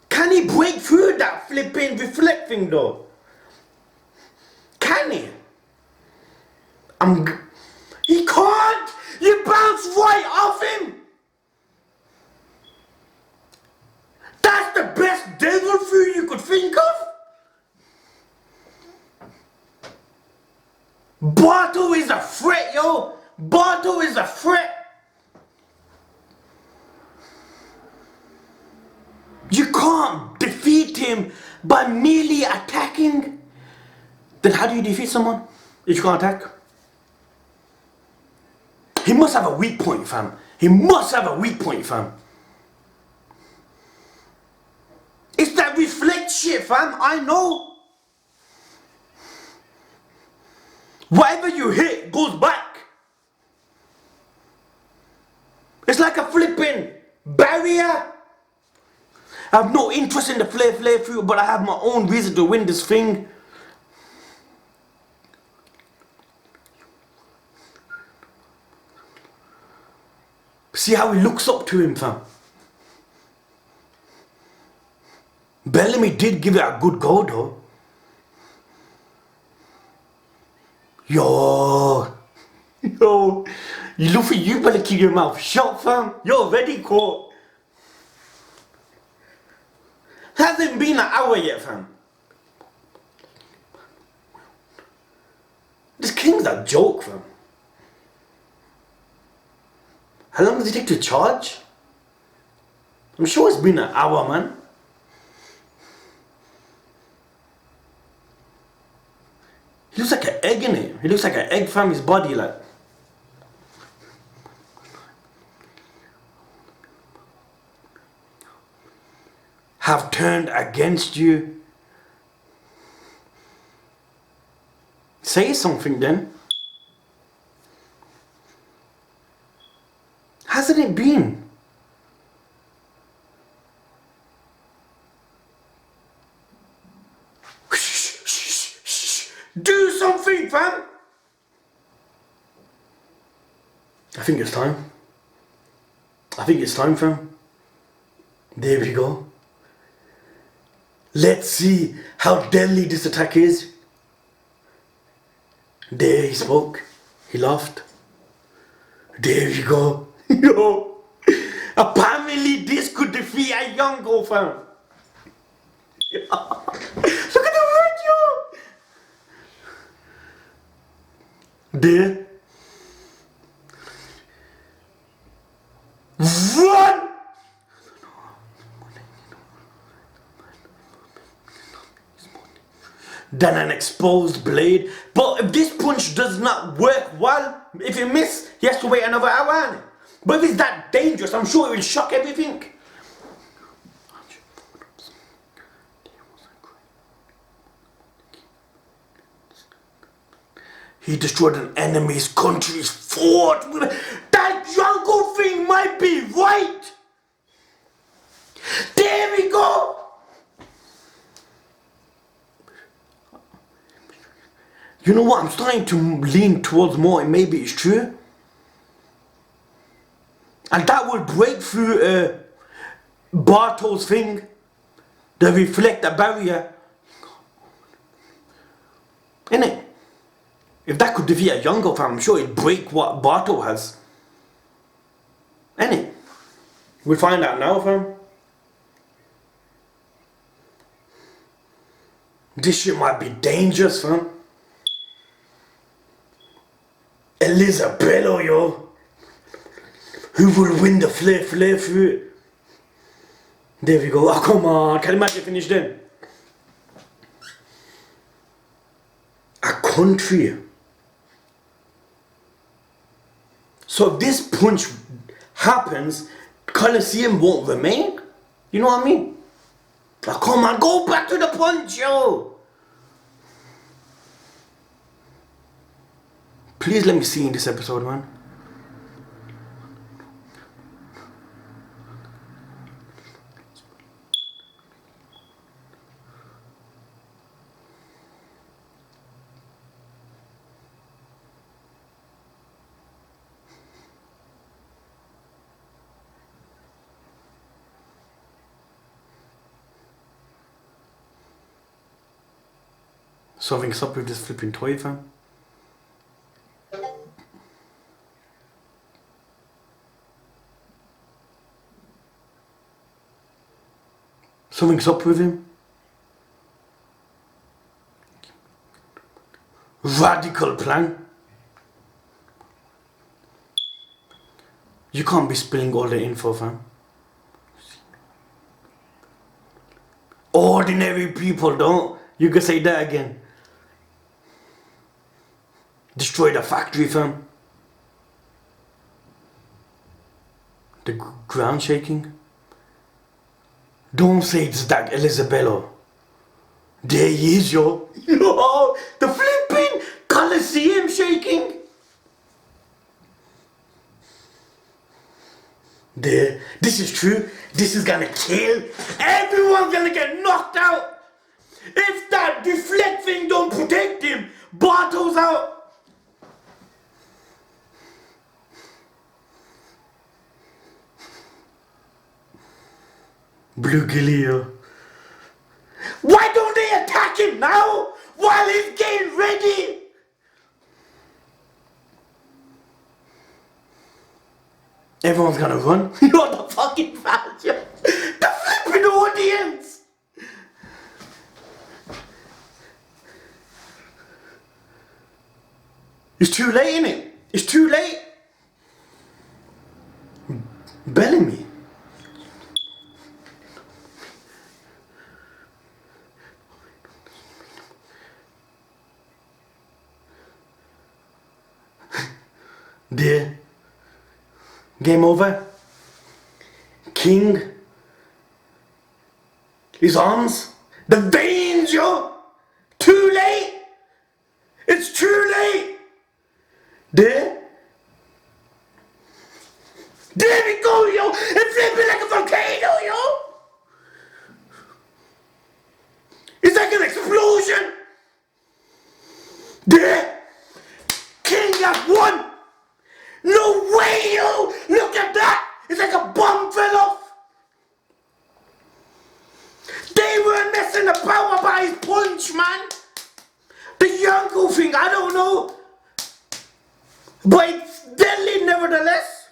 Can he break through that flipping reflecting though? Can he? He can't! You bounce right off him! That's the best devil fruit you could think of? Barto is a threat, yo! Barto is a threat! You can't defeat him by merely attacking. Then how do you defeat someone if you can't attack? He must have a weak point, fam. He must have a weak point, fam. It's that reflect shit, fam. I know. Whatever you hit goes back. It's like a flipping barrier. I have no interest in the flare through, but I have my own reason to win this thing. See how he looks up to him, fam. Bellamy did give it a good go, though. Yo, Luffy, you better keep your mouth shut, fam. You're ready, caught. Hasn't been an hour yet, fam. This thing's a joke, fam. How long does it take to charge? I'm sure it's been an hour, man. He looks like an egg, innit? He looks like an egg, fam, his body, like. Have turned against you. Say something then. Hasn't it been? Do something, fam! I think it's time. I think it's time, fam. There we go. Let's see how deadly this attack is. There he spoke. He laughed. There we go. Yo! Apparently this could defeat a young girl, fam. Look at the video! There. Run! Than an exposed blade. But if this punch does not work well, if you miss, he has to wait another hour. But if it's that dangerous, I'm sure it will shock everything. He destroyed an enemy's country's fort. That jungle thing might be right. There we go. You know what? I'm starting to lean towards more, and maybe it's true. And that will break through Bartol's thing. The reflector barrier. Innit? If that could defeat a younger fam, I'm sure it'd break what Bartol has. Innit? We'll find out now, fam. This shit might be dangerous, fam. Elisabello, yo. Who will win the flare through it? There we go. Oh, come on. Can you imagine finish then? A country. So if this punch happens, Colosseum won't remain. You know what I mean? Oh, come on. Go back to the punch, yo. Please let me see in this episode, man. Something's up with this flipping toy, fam. Something's up with him. Radical plan. You can't be spilling all the info, fam. Ordinary people don't. You can say that again. Destroy the factory, fam. The ground shaking. Don't say it's that Elisabello. There he is, yo. Yo, the flipping Colosseum shaking. There. This is true. This is gonna kill. Everyone's gonna get knocked out. If that deflect thing don't protect him, Bartol's out. Blue Gilio. Why don't they attack him now while he's getting ready? Everyone's gonna run. You're the fucking fans, yo. The flipping audience. It's too late, innit? It's too late. Bellamy. There. Game over. King. His arms. The veins, yo. Too late. It's too late. There. There we go, yo. It's flipping like a volcano, yo. It's like an explosion. There. King has won. No way, yo. Look at that. It's like a bomb fell off. They weren't messing about his punch, man. The Yonko thing, I don't know. But it's deadly nevertheless.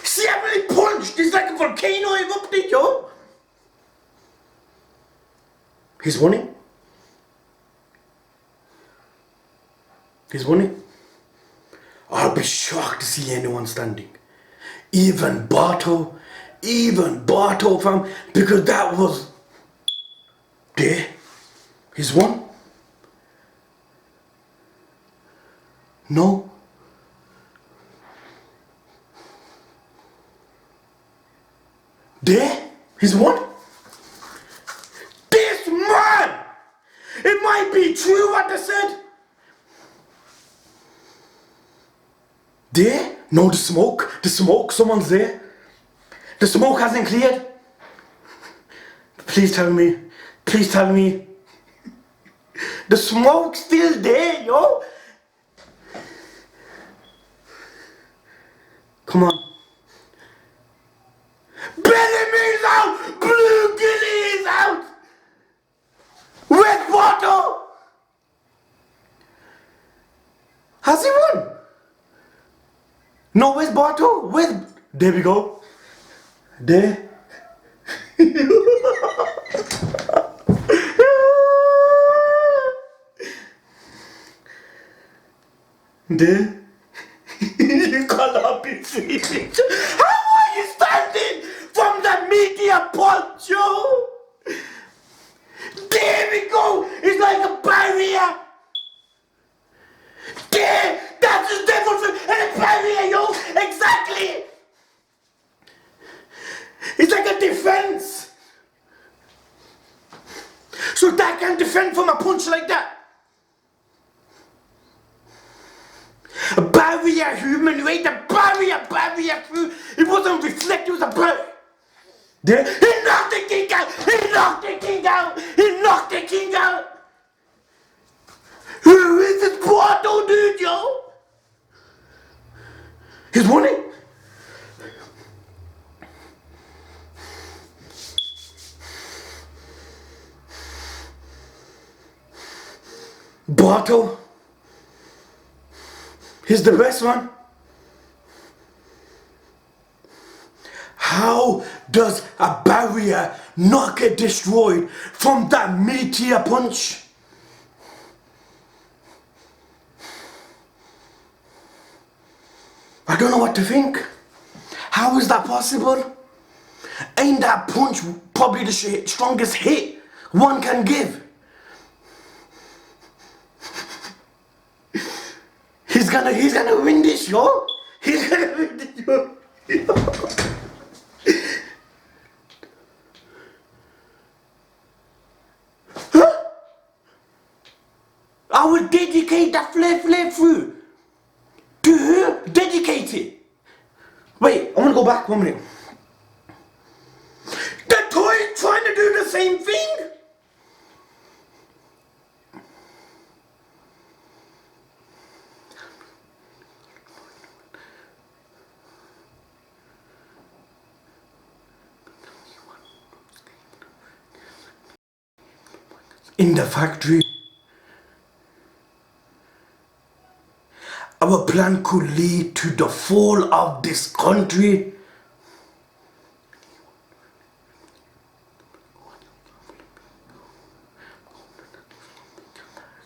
See how many punched? It's like a volcano erupted, yo. He's winning. He's winning. I'll be shocked to see anyone standing. Even Barto, fam, because that was there. He's won. No. There. He's won. This man. It might be true what they said. There? No, the smoke, someone's there. The smoke hasn't cleared. Please tell me. The smoke's still there, yo. Come on. Bellamy's out! Blue Gilly is out! Where's Barto? Has he won? No, where's Barto? There we go. There. There. You cannot be seen. How are you standing from the media punch, yo? There we go. It's like a barrier. There. That's the devil and a barrier, yo. Exactly. It's like a defense. So that can defend from a punch like that. A barrier, human weight, a barrier through. It wasn't reflective, it was a barrier. There, he knocked the king out. Who is this Barto dude, yo? He's winning. Barto. He's the best one. How does a barrier not get destroyed from that meteor punch? I don't know what to think. How is that possible? Ain't that punch probably the strongest hit one can give? He's gonna win this, yo. He's gonna win this, yo. Huh? I will dedicate that flare through. To who? Dedicate it. Wait, I wanna go back 1 minute. The toy's trying to do the same thing. In the factory, our plan could lead to the fall of this country.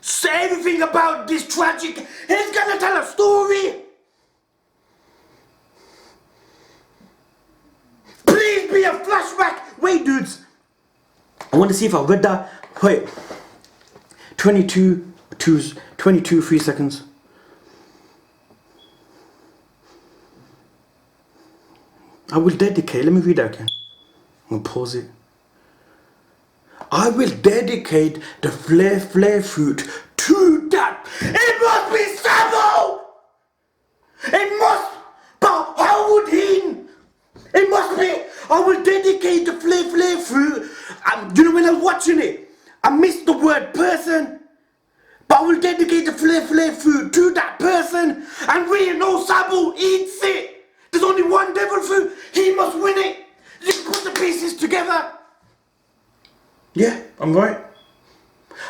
Say everything about this tragic. He's gonna tell a story. Please be a flashback. Wait, dudes. I want to see if I read that. Wait. 22, 3 seconds. I will dedicate. Let me read that again. I'm gonna pause it. I will dedicate the flare fruit to that. It must be Sabo! It must! But how would he? It must be! I will dedicate the flare fruit. You know, when I was watching it, I missed the word person. But I will dedicate the flare fruit to that person. And we know Sabo eats it. There's only one devil fruit. He must win it. You put the pieces together. Yeah, I'm right.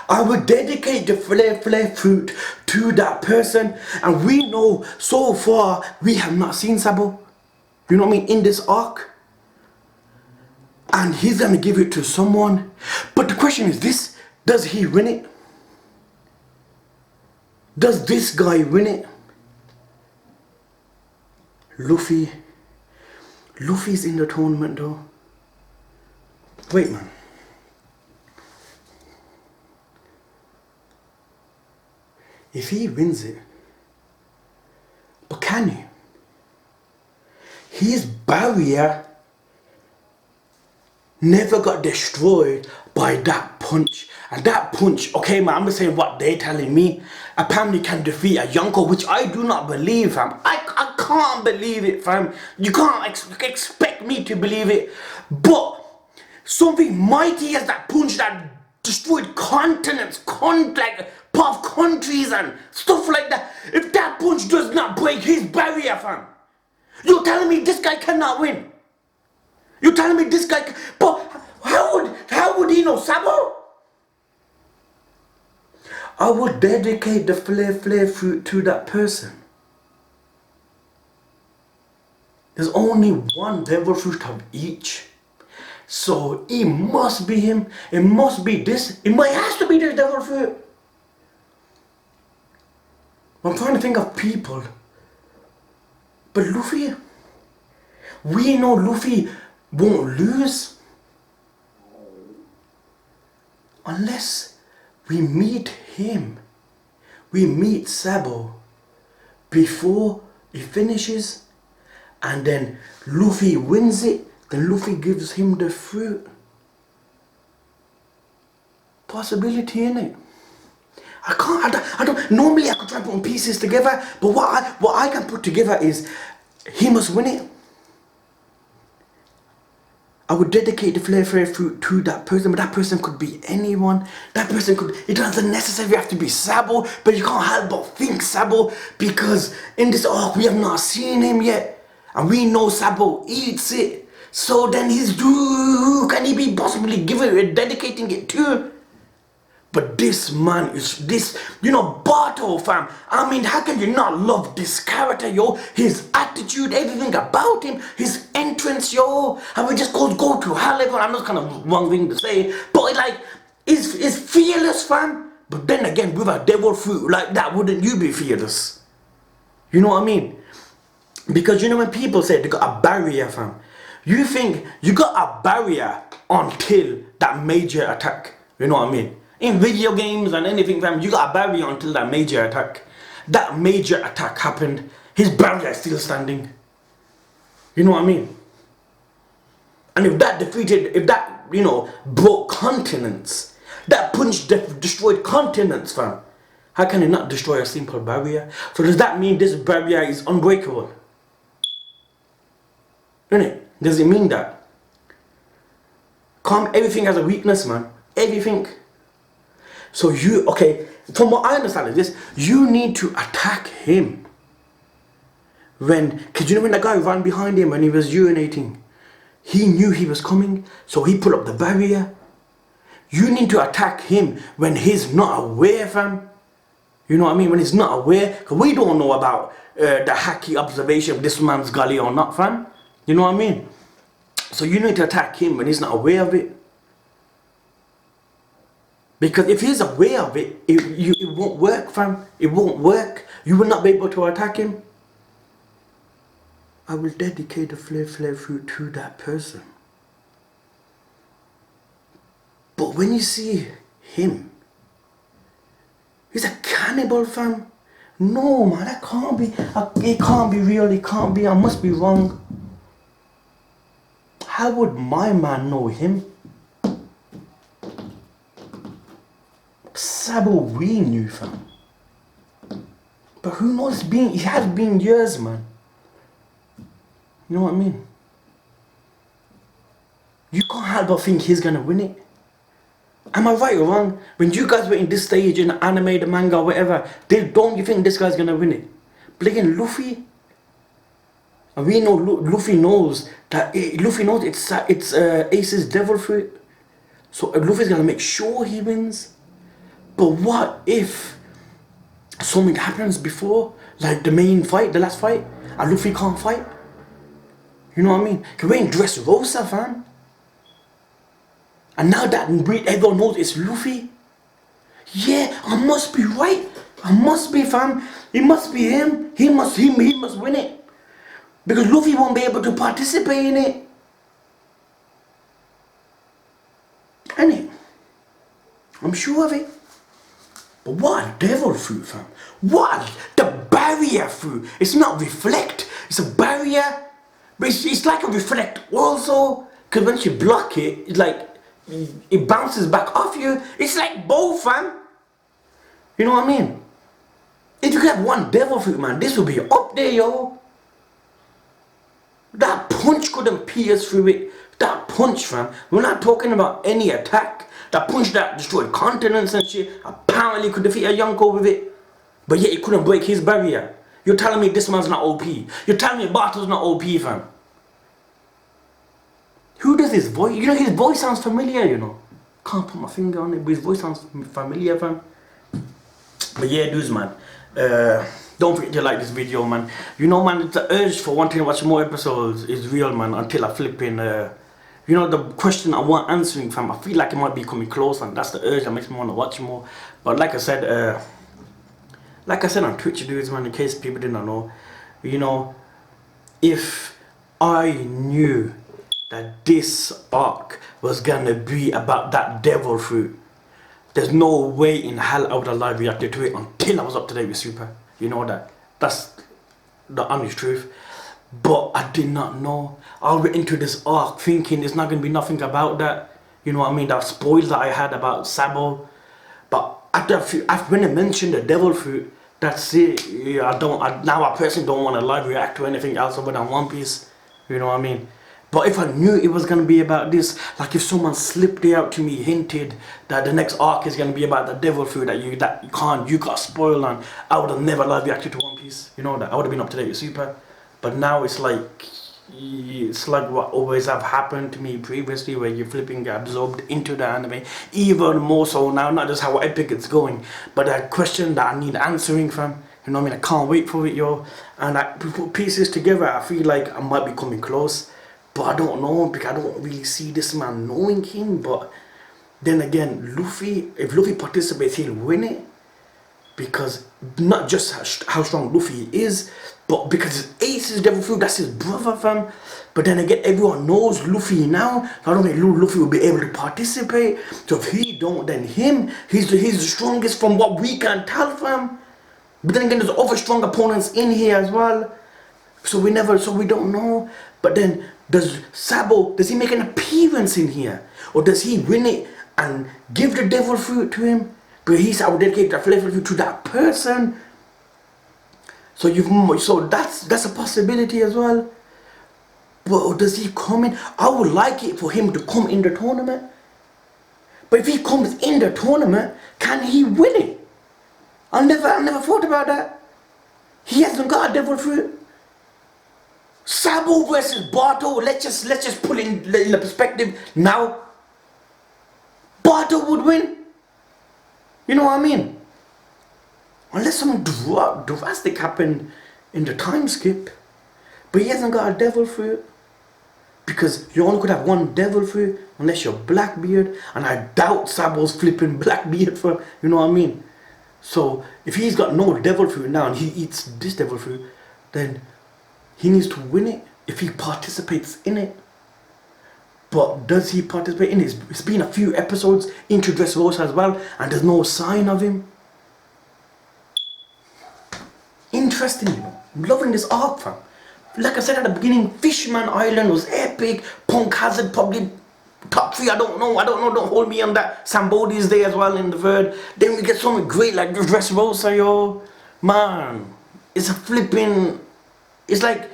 I will dedicate the flare fruit to that person. And we know so far we have not seen Sabo. You know what I mean? In this arc. And he's going to give it to someone. But the question is this. Does he win it? Does this guy win it? Luffy's in the tournament though. Wait, man. If he wins it, but can he? His barrier never got destroyed by that punch. And that punch, okay man, I'm just saying what they're telling me. Apparently can defeat a Yonko, which I do not believe, fam. I can't believe it, fam. You can't expect me to believe it. But something mighty as that punch that destroyed continents, like part of countries and stuff like that. If that punch does not break his barrier, fam, you're telling me this guy cannot win? You're telling me this guy? But how would he know Sabo? I would dedicate the flare fruit to that person. There's only one devil fruit of each. So it must be him. It must be this. It has to be this devil fruit. I'm trying to think of people. But Luffy, we know Luffy won't lose unless we meet him. We meet Sabo before he finishes, and then Luffy wins it. Then Luffy gives him the fruit. Possibility, innit? I don't, normally I could try putting pieces together, but what I can put together is he must win it. I would dedicate the flare fruit to that person, but that person could be anyone. That person could, it doesn't necessarily have to be Sabo, but you can't help but think Sabo, because in this arc we have not seen him yet. And we know Sabo eats it. So then who can he be possibly dedicating it to? But this man is Barto, fam. I mean, how can you not love this character, yo? His attitude, everything about him, his entrance, yo. How he just go to hell level. I know it's kind of wrong thing to say, but is fearless, fam. But then again, with a devil fruit like that, wouldn't you be fearless? You know what I mean? Because when people say they got a barrier, fam, you think you got a barrier until that major attack. You know what I mean? In video games and anything, fam, you got a barrier until that major attack. That major attack happened. His barrier is still standing. You know what I mean? And if that broke continents, that punch destroyed continents, fam, how can it not destroy a simple barrier? So does that mean this barrier is unbreakable? Innit? Does it mean that? Everything has a weakness, man. Everything. So from what I understand is this, you need to attack him. Because when the guy ran behind him when he was urinating, he knew he was coming, so he put up the barrier. You need to attack him when he's not aware, fam. You know what I mean? When he's not aware, because we don't know about the hacky observation of this man's gully or not, fam. You know what I mean? So you need to attack him when he's not aware of it. Because if he's aware of it, it won't work, fam. It won't work. You will not be able to attack him. I will dedicate the flare fruit to that person. But when you see him, he's a cannibal, fam. No, man, that can't be. It can't be real. It can't be. I must be wrong. How would my man know him? Sabo, we knew, fam. But who knows? It has been years, man. You know what I mean? You can't help but think he's gonna win it. Am I right or wrong? When you guys were in this stage in the anime, the manga, whatever, don't you think this guy's gonna win it? But again, Luffy, and we know Luffy knows that Luffy knows it's Ace's devil fruit. So Luffy's gonna make sure he wins. But what if something happens before, like the main fight, the last fight, and Luffy can't fight? You know what I mean? Cause we're in Dressrosa, fam. And now that everyone knows it's Luffy, yeah, I must be right. I must be, fam. It must be him. He must win it. Because Luffy won't be able to participate in it. Innit? I'm sure of it. But what a devil fruit, fam. What? The barrier fruit. It's not reflect. It's a barrier. But it's like a reflect also. Because once you block it, it's like, it bounces back off you. It's like both, fam. You know what I mean? If you could have one devil fruit, man, this would be up there, yo. That punch couldn't pierce through it. That punch, fam. We're not talking about any attack. That punch that destroyed continents and shit. Apparently could defeat a Yonko with it. But yet it couldn't break his barrier. You're telling me this man's not OP. You're telling me Bartol's not OP, fam. Who does his voice? You know, his voice sounds familiar, you know. Can't put my finger on it, but his voice sounds familiar, fam. But yeah, dudes, man. Don't forget to like this video, man. You know, man, the urge for wanting to watch more episodes is real, man. Until I flip in, you know, the question I want answering, fam. I feel like it might be coming close, and that's the urge that makes me want to watch more. But like I said on Twitch, dudes, man, in case people didn't know, you know, if I knew that this arc was gonna be about that devil fruit, there's no way in hell I would have live reacted to it until I was up to date with Super. You know that. That's the honest truth. But I did not know. I went into this arc thinking there's not gonna be nothing about that. You know what I mean? That spoiler I had about Sabo. But when I mentioned the devil fruit, that's it. Yeah, now I personally don't want to live react to anything else other than One Piece. You know what I mean? But if I knew it was going to be about this, like if someone slipped it out to me, hinted that the next arc is going to be about the devil fruit that you got spoiled on, I would have never live reacted to One Piece. You know that? I would have been up to date with Super. But now it's like what always have happened to me previously, where you're flipping absorbed into the anime. Even more so now, not just how epic it's going, but a question that I need answering from. You know what I mean? I can't wait for it, yo. And I put pieces together. I feel like I might be coming close. But I don't know, because I don't really see this man knowing him. But then again, if Luffy participates, he'll win it. Because not just how strong Luffy is, but because Ace is devil fruit, that's his brother, fam. But then again, everyone knows Luffy now. I don't think Luffy will be able to participate. So if he don't, then him. He's the strongest from what we can tell, fam. But then again, there's other strong opponents in here as well. So we don't know. But then, does he make an appearance in here? Or does he win it and give the devil fruit to him? But he said, I will dedicate the devil fruit to that person. So that's a possibility as well. But does he come in? I would like it for him to come in the tournament. But if he comes in the tournament, can he win it? I never thought about that. He hasn't got a devil fruit. Sabo versus Barto, let's just put it in the perspective now. Barto would win. You know what I mean? Unless something drastic happened in the time skip. But he hasn't got a devil fruit. Because you only could have one devil fruit unless you're Blackbeard, and I doubt Sabo's flipping Blackbeard for, you know what I mean? So if he's got no devil fruit now and he eats this devil fruit, then he needs to win it if he participates in it. But does he participate in it? It's been a few episodes into Dressrosa as well, and there's no sign of him. Interesting, you know. I'm loving this arc, fam. Like I said at the beginning, Fishman Island was epic. Punk Hazard probably top 3. I don't know. Don't hold me on that. Sambodi's there as well in the third. Then we get something great like Dressrosa, yo. Man, it's a flipping. It's like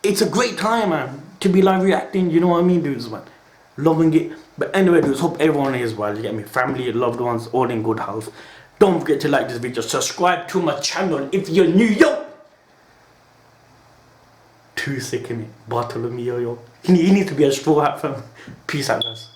it's a great time, man, to be live reacting. You know what I mean, dudes, man. Loving it. But anyway, dudes, hope everyone is well. You get me? Family, loved ones, all in good health. Don't forget to like this video. Subscribe to my channel if you're new, yo. Too sick, innit? Bartolomeo, yo. He needs to be a straw hat, fam. Peace out, guys.